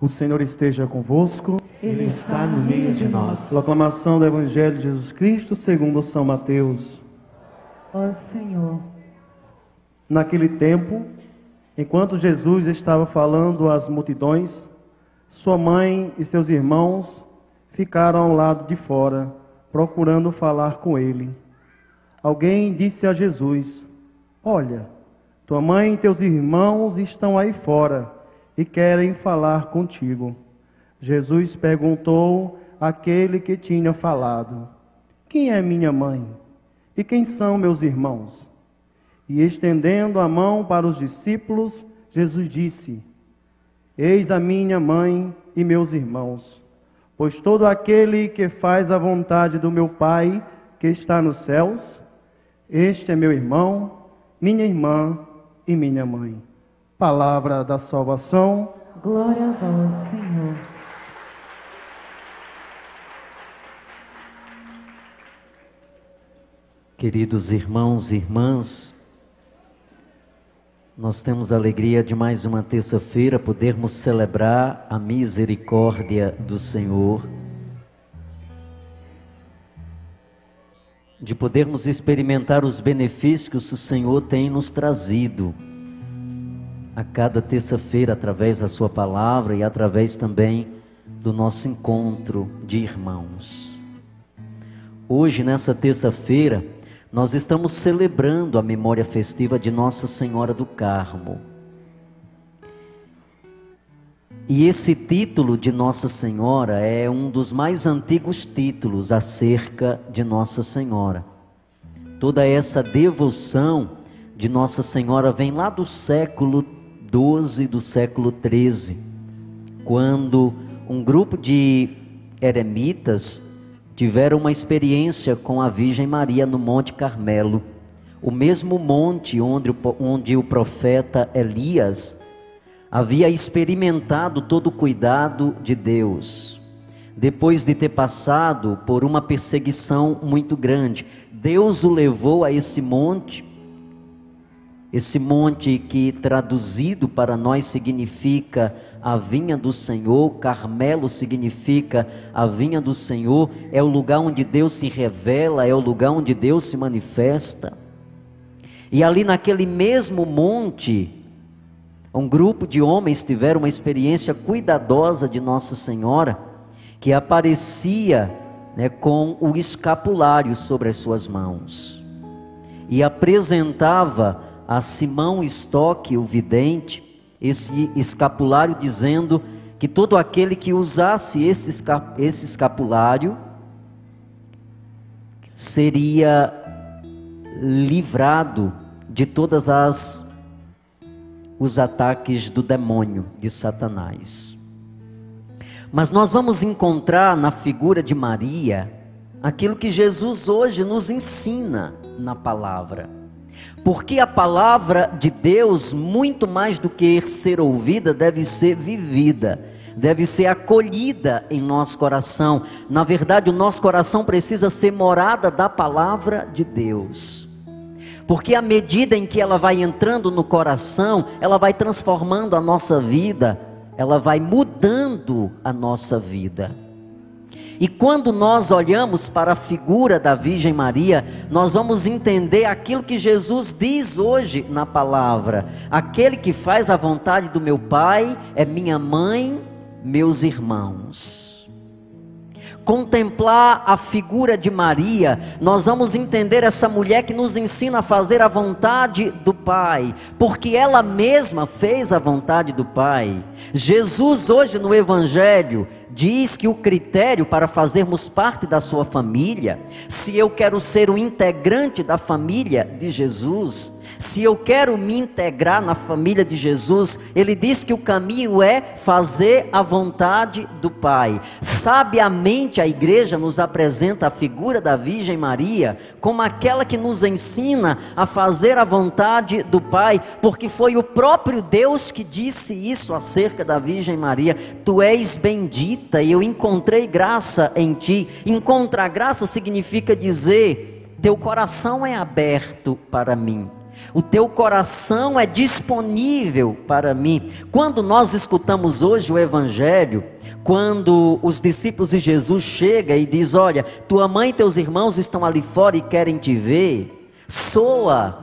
O Senhor esteja convosco. Ele está no meio de nós. Proclamação do Evangelho de Jesus Cristo segundo São Mateus. Ó Senhor. Naquele tempo, enquanto Jesus estava falando às multidões, sua mãe e seus irmãos ficaram ao lado de fora, procurando falar com ele. Alguém disse a Jesus: Olha, tua mãe e teus irmãos estão aí fora e querem falar contigo. Jesus perguntou àquele que tinha falado: Quem é minha mãe? E quem são meus irmãos? E estendendo a mão para os discípulos, Jesus disse: Eis a minha mãe e meus irmãos. Pois todo aquele que faz a vontade do meu Pai que está nos céus, este é meu irmão, minha irmã e minha mãe. Palavra da salvação. Glória a vós, Senhor. Queridos irmãos e irmãs, nós temos a alegria de mais uma terça-feira podermos celebrar a misericórdia do Senhor, de podermos experimentar os benefícios que o Senhor tem nos trazido a cada terça-feira através da sua palavra e através também do nosso encontro de irmãos. Hoje, nessa terça-feira, nós estamos celebrando a memória festiva de Nossa Senhora do Carmo. E esse título de Nossa Senhora é um dos mais antigos títulos acerca de Nossa Senhora. Toda essa devoção de Nossa Senhora vem lá do século XII, do século XIII, quando um grupo de eremitas tiveram uma experiência com a Virgem Maria no Monte Carmelo, o mesmo monte onde o profeta Elias havia experimentado todo o cuidado de Deus. Depois de ter passado por uma perseguição muito grande, Deus o levou a esse monte que traduzido para nós significa a vinha do Senhor. Carmelo significa a vinha do Senhor, é o lugar onde Deus se revela, é o lugar onde Deus se manifesta. E ali naquele mesmo monte, um grupo de homens tiveram uma experiência cuidadosa de Nossa Senhora, que aparecia, com o escapulário sobre as suas mãos, e apresentava a Simão Stock, o vidente, esse escapulário, dizendo que todo aquele que usasse esse escapulário seria livrado de todas os ataques do demônio, de Satanás. Mas nós vamos encontrar na figura de Maria aquilo que Jesus hoje nos ensina na palavra. Porque a palavra de Deus, muito mais do que ser ouvida, deve ser vivida, deve ser acolhida em nosso coração. Na verdade, o nosso coração precisa ser morada da palavra de Deus, porque à medida em que ela vai entrando no coração, ela vai transformando a nossa vida, ela vai mudando a nossa vida. E quando nós olhamos para a figura da Virgem Maria, nós vamos entender aquilo que Jesus diz hoje na palavra: aquele que faz a vontade do meu Pai é minha mãe, meus irmãos. Contemplar a figura de Maria, nós vamos entender essa mulher que nos ensina a fazer a vontade do Pai, porque ela mesma fez a vontade do Pai. Jesus hoje no Evangelho diz que o critério para fazermos parte da sua família, se eu quero ser um integrante da família de Jesus, se eu quero me integrar na família de Jesus, ele diz que o caminho é fazer a vontade do Pai. Sabiamente a igreja nos apresenta a figura da Virgem Maria como aquela que nos ensina a fazer a vontade do Pai, porque foi o próprio Deus que disse isso acerca da Virgem Maria: tu és bendita e eu encontrei graça em ti. Encontrar graça significa dizer: teu coração é aberto para mim. O teu coração é disponível para mim. Quando nós escutamos hoje o Evangelho, quando os discípulos de Jesus chegam e diz: olha, tua mãe e teus irmãos estão ali fora e querem te ver, soa,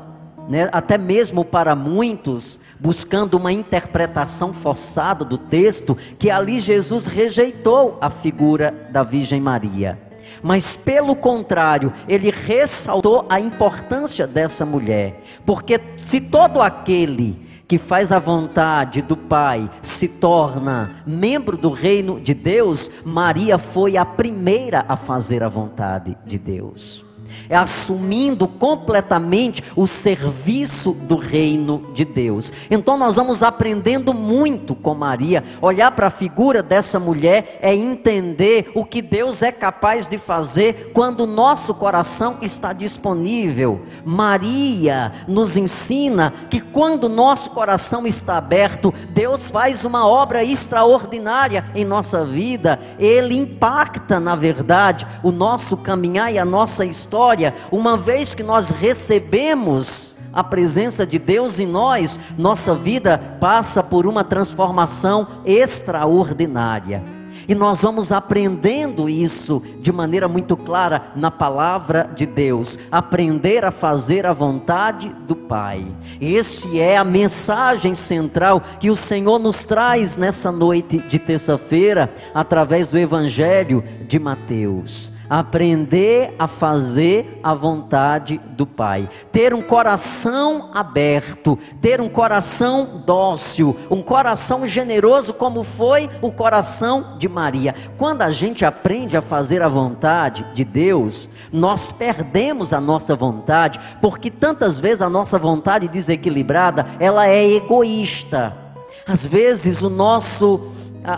né, até mesmo para muitos, buscando uma interpretação forçada do texto, que ali Jesus rejeitou a figura da Virgem Maria. Mas pelo contrário, ele ressaltou a importância dessa mulher, porque se todo aquele que faz a vontade do Pai se torna membro do reino de Deus, Maria foi a primeira a fazer a vontade de Deus, assumindo completamente o serviço do reino de Deus. Então nós vamos aprendendo muito com Maria. Olhar para a figura dessa mulher é entender o que Deus é capaz de fazer quando o nosso coração está disponível. Maria nos ensina que quando o nosso coração está aberto, Deus faz uma obra extraordinária em nossa vida. Ele impacta, na verdade, o nosso caminhar e a nossa história. Uma vez que nós recebemos a presença de Deus em nós, nossa vida passa por uma transformação extraordinária. E nós vamos aprendendo isso de maneira muito clara na palavra de Deus. Aprender a fazer a vontade do Pai. Essa é a mensagem central que o Senhor nos traz nessa noite de terça-feira, através do Evangelho de Mateus. Aprender a fazer a vontade do Pai, ter um coração aberto, ter um coração dócil, um coração generoso, como foi o coração de Maria. Quando a gente aprende a fazer a vontade de Deus, nós perdemos a nossa vontade, porque tantas vezes a nossa vontade desequilibrada, ela é egoísta. Às vezes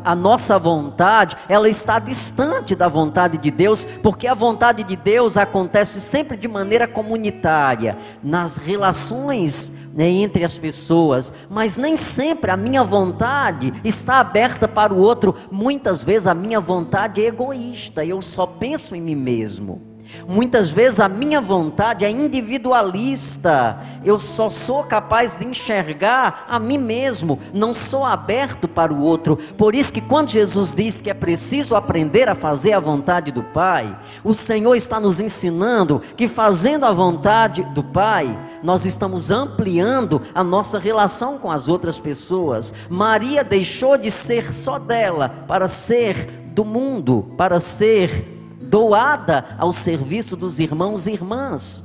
a nossa vontade, ela está distante da vontade de Deus, porque a vontade de Deus acontece sempre de maneira comunitária, nas relações, né, entre as pessoas, mas nem sempre a minha vontade está aberta para o outro. Muitas vezes a minha vontade é egoísta, eu só penso em mim mesmo. Muitas vezes a minha vontade é individualista, eu só sou capaz de enxergar a mim mesmo, não sou aberto para o outro. Por isso que quando Jesus diz que é preciso aprender a fazer a vontade do Pai, o Senhor está nos ensinando que fazendo a vontade do Pai, nós estamos ampliando a nossa relação com as outras pessoas. Maria deixou de ser só dela para ser do mundo, para ser doada ao serviço dos irmãos e irmãs.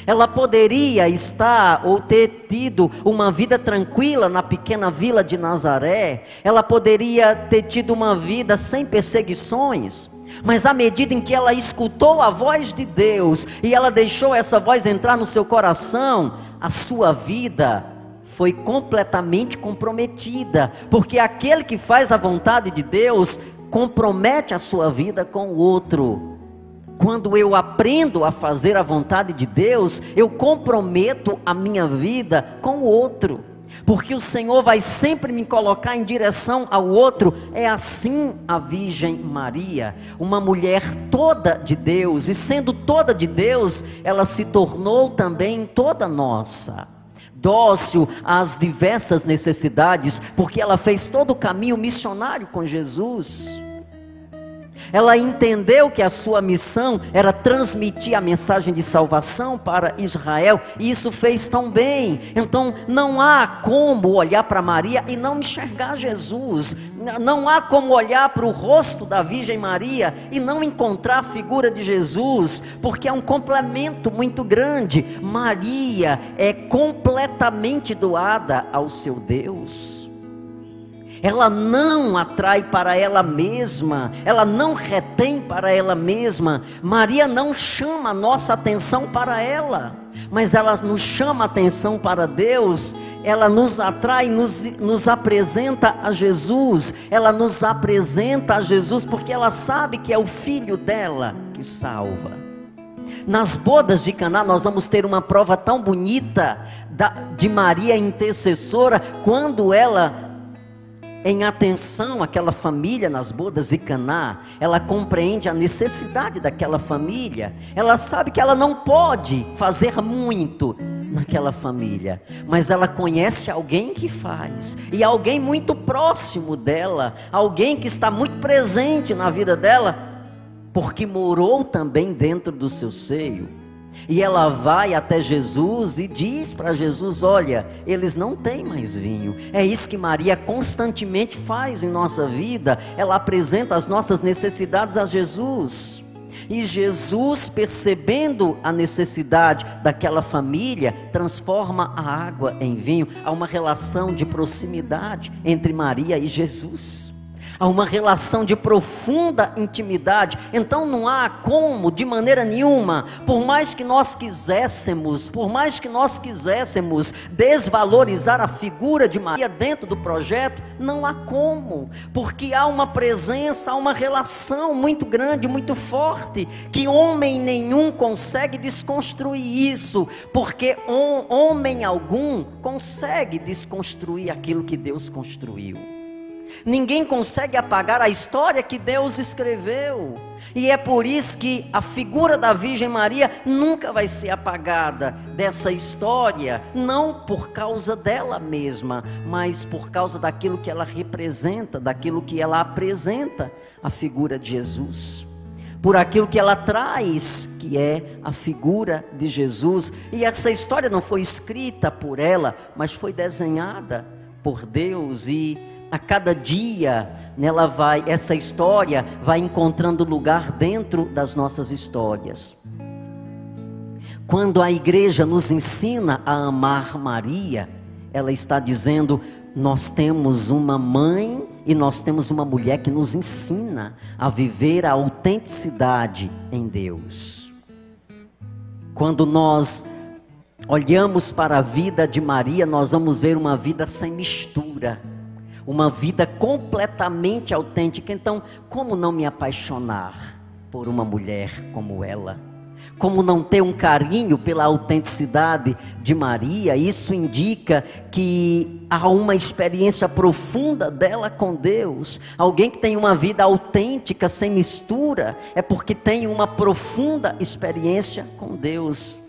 Ela poderia estar ou ter tido uma vida tranquila na pequena vila de Nazaré. Ela poderia ter tido uma vida sem perseguições. Mas à medida em que ela escutou a voz de Deus e ela deixou essa voz entrar no seu coração, a sua vida foi completamente comprometida, porque aquele que faz a vontade de Deus compromete a sua vida com o outro. Quando eu aprendo a fazer a vontade de Deus, eu comprometo a minha vida com o outro, porque o Senhor vai sempre me colocar em direção ao outro. É assim a Virgem Maria, uma mulher toda de Deus, e sendo toda de Deus, ela se tornou também toda nossa, dócil às diversas necessidades, porque ela fez todo o caminho missionário com Jesus. Ela entendeu que a sua missão era transmitir a mensagem de salvação para Israel, e isso fez tão bem. Então não há como olhar para Maria e não enxergar Jesus. Não há como olhar para o rosto da Virgem Maria e não encontrar a figura de Jesus, porque é um complemento muito grande. Maria é completamente doada ao seu Deus. Ela não atrai para ela mesma, ela não retém para ela mesma. Maria não chama a nossa atenção para ela, mas ela nos chama a atenção para Deus. Ela nos atrai, nos apresenta a Jesus. Ela nos apresenta a Jesus porque ela sabe que é o Filho dela que salva. Nas bodas de Caná nós vamos ter uma prova tão bonita de Maria intercessora, quando ela, em atenção àquela família nas bodas de Caná, ela compreende a necessidade daquela família. Ela sabe que ela não pode fazer muito, naquela família, mas ela conhece alguém que faz, e alguém muito próximo dela, alguém que está muito presente na vida dela, porque morou também dentro do seu seio. E ela vai até Jesus e diz para Jesus: olha, eles não têm mais vinho. É isso que Maria constantemente faz em nossa vida. Ela apresenta as nossas necessidades a Jesus. E Jesus, percebendo a necessidade daquela família, transforma a água em vinho. Há uma relação de proximidade entre Maria e Jesus. Há uma relação de profunda intimidade. Então não há como, de maneira nenhuma, por mais que nós quiséssemos desvalorizar a figura de Maria dentro do projeto, não há como, porque há uma presença, há uma relação muito grande, muito forte, que homem nenhum consegue desconstruir isso, porque homem algum consegue desconstruir aquilo que Deus construiu. Ninguém consegue apagar a história que Deus escreveu. E é por isso que a figura da Virgem Maria nunca vai ser apagada dessa história. Não por causa dela mesma, mas por causa daquilo que ela representa, daquilo que ela apresenta, a figura de Jesus. Por aquilo que ela traz, que é a figura de Jesus. E essa história não foi escrita por ela, mas foi desenhada por Deus. E a cada dia essa história vai encontrando lugar dentro das nossas histórias. Quando a igreja nos ensina a amar Maria, ela está dizendo: nós temos uma mãe e nós temos uma mulher que nos ensina a viver a autenticidade em Deus. Quando nós olhamos para a vida de Maria, nós vamos ver uma vida sem mistura, uma vida completamente autêntica. Então, como não me apaixonar por uma mulher como ela? Como não ter um carinho pela autenticidade de Maria? Isso indica que há uma experiência profunda dela com Deus. Alguém que tem uma vida autêntica, sem mistura, é porque tem uma profunda experiência com Deus.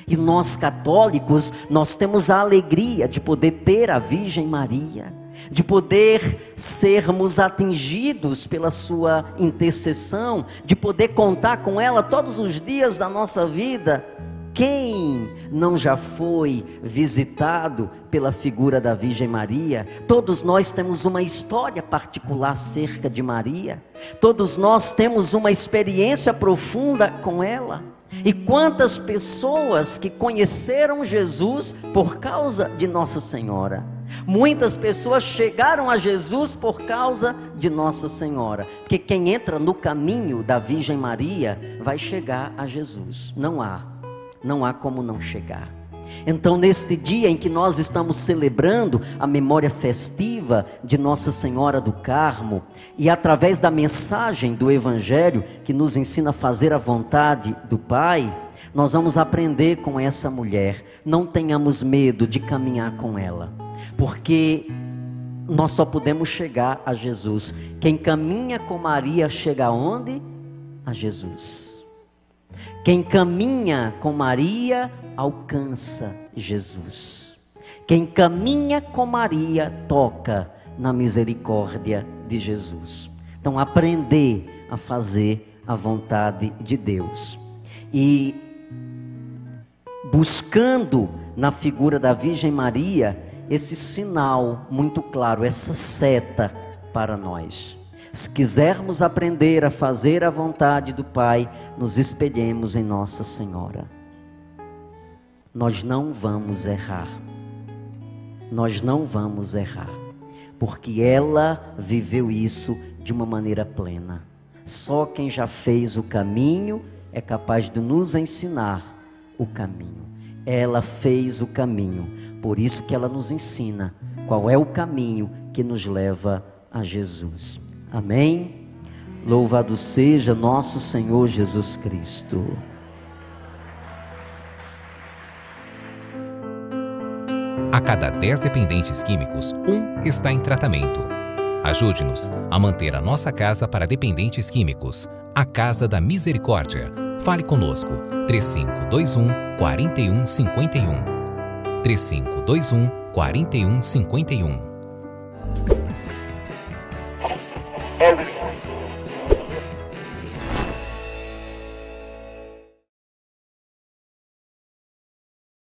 E nós católicos, nós temos a alegria de poder ter a Virgem Maria, de poder sermos atingidos pela sua intercessão, de poder contar com ela todos os dias da nossa vida. Quem não já foi visitado pela figura da Virgem Maria? Todos nós temos uma história particular acerca de Maria. Todos nós temos uma experiência profunda com ela. E quantas pessoas que conheceram Jesus por causa de Nossa Senhora. Muitas pessoas chegaram a Jesus por causa de Nossa Senhora. Porque quem entra no caminho da Virgem Maria vai chegar a Jesus. Não há como não chegar. Então, neste dia em que nós estamos celebrando a memória festiva de Nossa Senhora do Carmo, e através da mensagem do Evangelho que nos ensina a fazer a vontade do Pai, nós vamos aprender com essa mulher. Não tenhamos medo de caminhar com ela, porque nós só podemos chegar a Jesus. Quem caminha com Maria chega aonde? A Jesus. Quem caminha com Maria alcança Jesus. Quem caminha com Maria toca na misericórdia de Jesus. Então, aprender a fazer a vontade de Deus. E buscando na figura da Virgem Maria esse sinal muito claro, essa seta para nós. Se quisermos aprender a fazer a vontade do Pai, nos espelhemos em Nossa Senhora. Nós não vamos errar. Nós não vamos errar. Porque ela viveu isso de uma maneira plena. Só quem já fez o caminho é capaz de nos ensinar o caminho. Ela fez o caminho. Por isso que ela nos ensina qual é o caminho que nos leva a Jesus. Amém? Louvado seja nosso Senhor Jesus Cristo. A cada 10 dependentes químicos, 1 está em tratamento. Ajude-nos a manter a nossa casa para dependentes químicos. A Casa da Misericórdia. Fale conosco. 3521-4151. 3521 4151.